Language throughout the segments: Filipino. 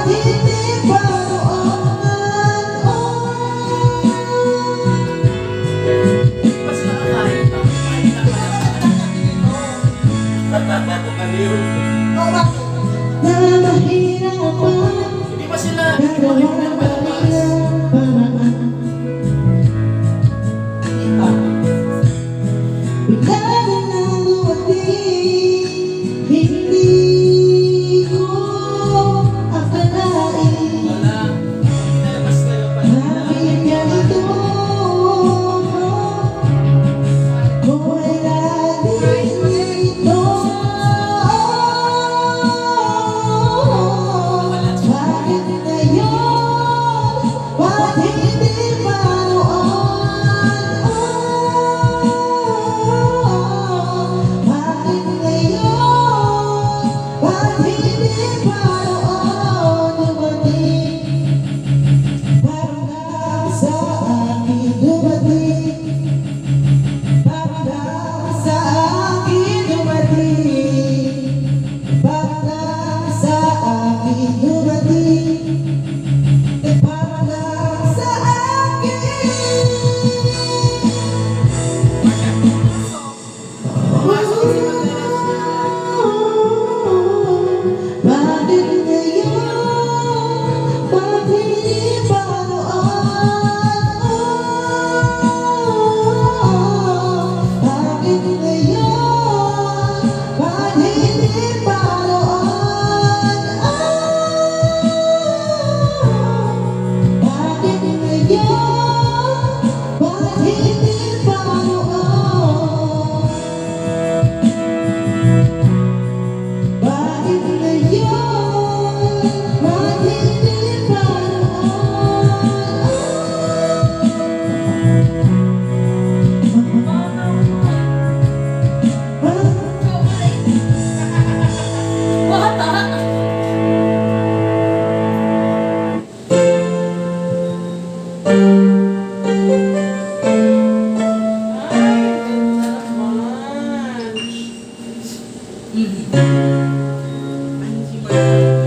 Hindi pa sila palabas.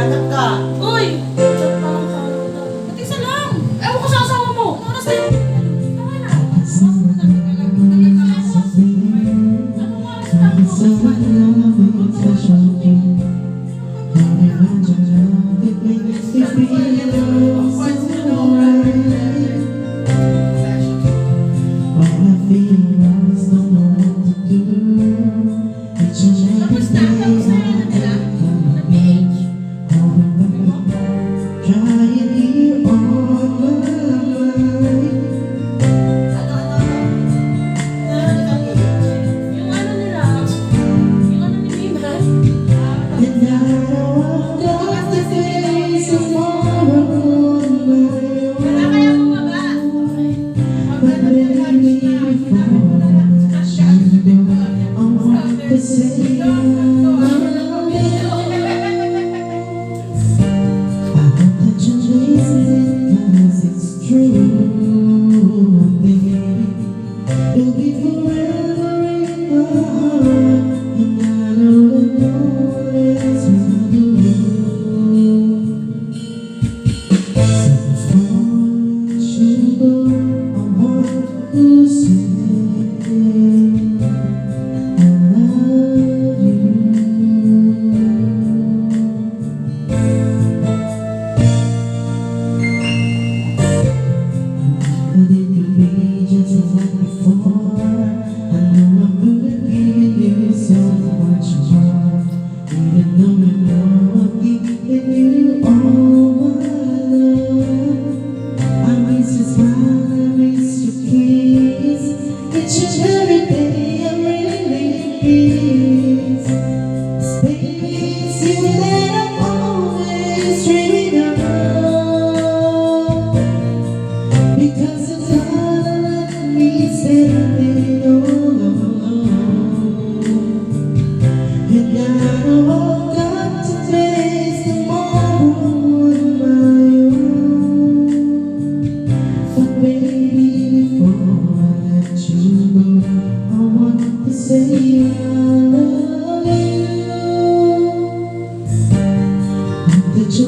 Hanap ka. Uy! Ba't isa lang? Ewan ko sa asawa mo. Ano oras na yun? Tama na. Anong oras na ako? Tapos na. Tapos na rin na nila. Sa PH. Yung ano nila. Yung ano ni Biman. Wala kaya bumaba.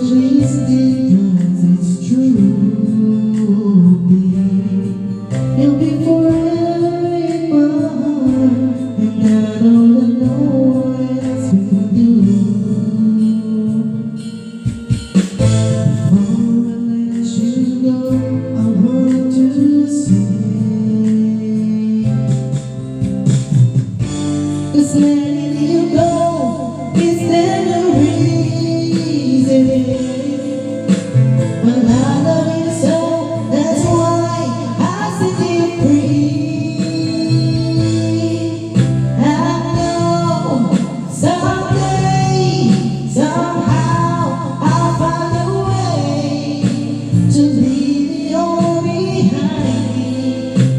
wasted 'cause it's true, babe. You'll be forever in my heart, and I don't know what else we can do. Before I let you go, I want to say, 'cause letting you go is never easy. But I love you so, that's why I set you free. I know someday, somehow, I'll find a way to leave it all behind me.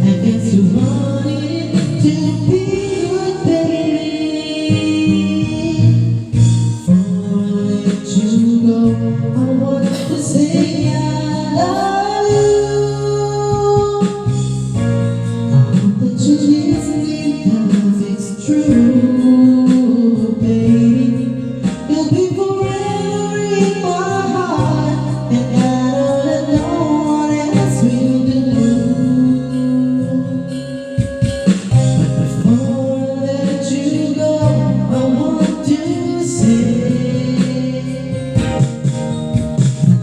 I guess you wanted to be good, baby. Before I let you go, I want to say I love you. I hope that you listen, 'cause it's true, baby. You'll be forever in my heart, and I don't know what else we'll do. But before I let you go, I want to say,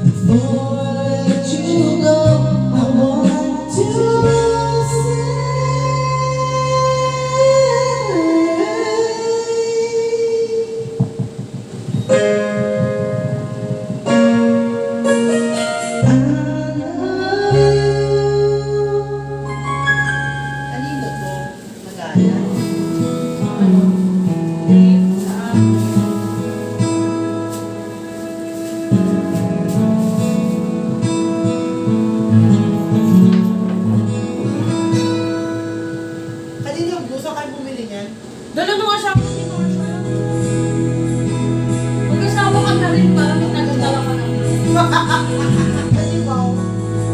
before I let you go, I want to Kanino to? Magaya. Kanino yung gusto kayo bumili niyan? Dala mo nga siya ako ni Marshall. Mag-asawa ka na rin ba? Nagdala ka na rin. Kasi wow.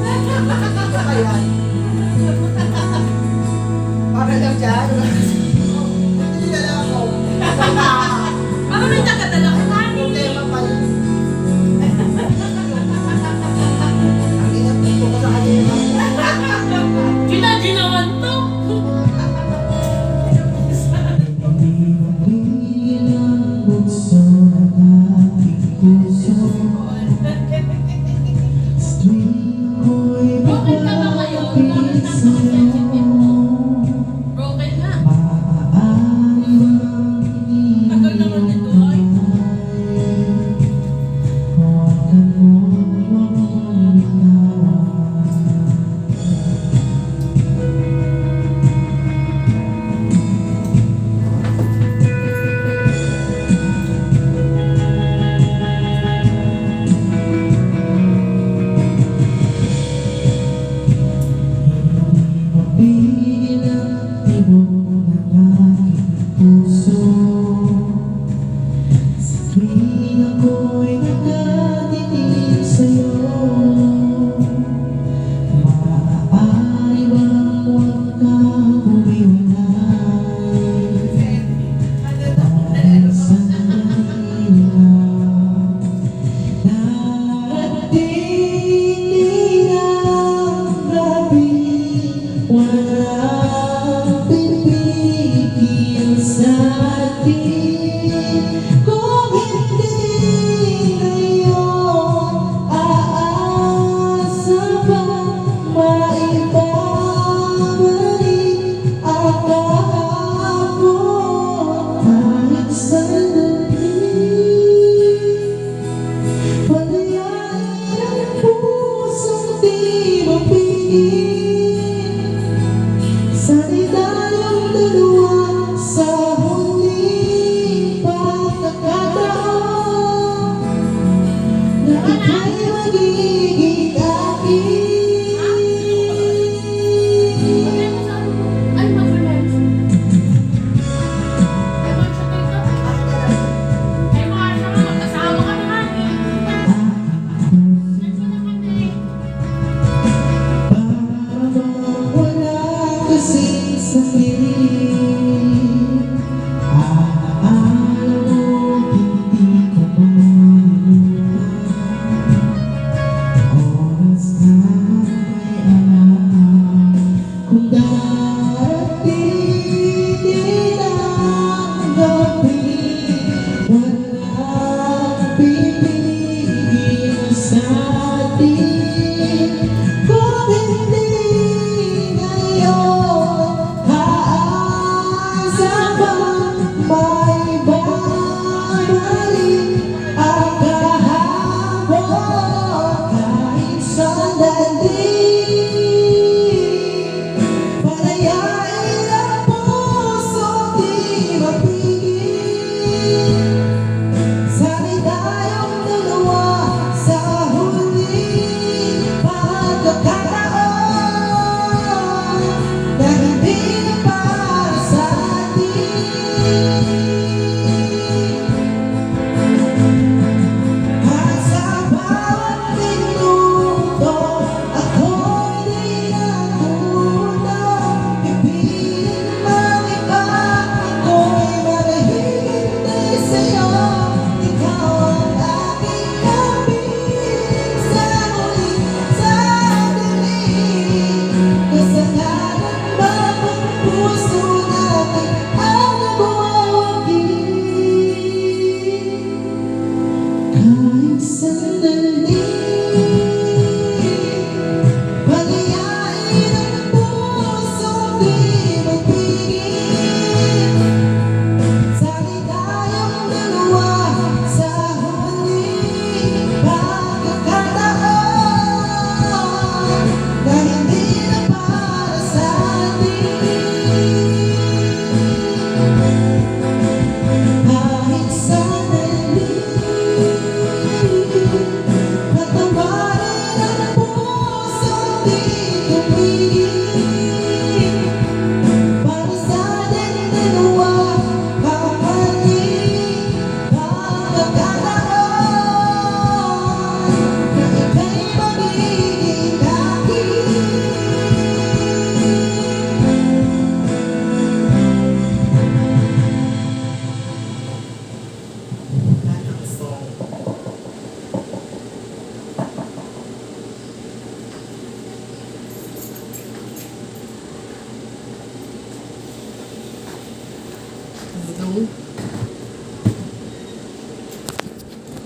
Ito ba yan? Para lang dyan. Hindi na lang ako. Baka may tagadala ka na rin. Problema pa yun. Ang inapunto ko sa kanila. Gina-ginawan to. bukso ng aking puso. Sa tuwing ako'y Broken ka ba ngayon? Bakit babalik napaka-sensitive mo? Broken nga. maaari bang hindi Tagal naman nito ay. huwag ka mong iwanan. Pagpigil ang tibok ng aking puso. Sa tuwing ako'y nakatitig sa'yo, maaari bang huwag kang umiwalay? Dahil sandali lang, darating din ang gabi. Walang pipigil sa atin. Kung hindi ngayon, aasa pa maibabalik ang kahapon kahit sandali. Palayain ang pusong di mapigil. Sana'y tayong dalawa sa huling pagkakataon na ika'y magiging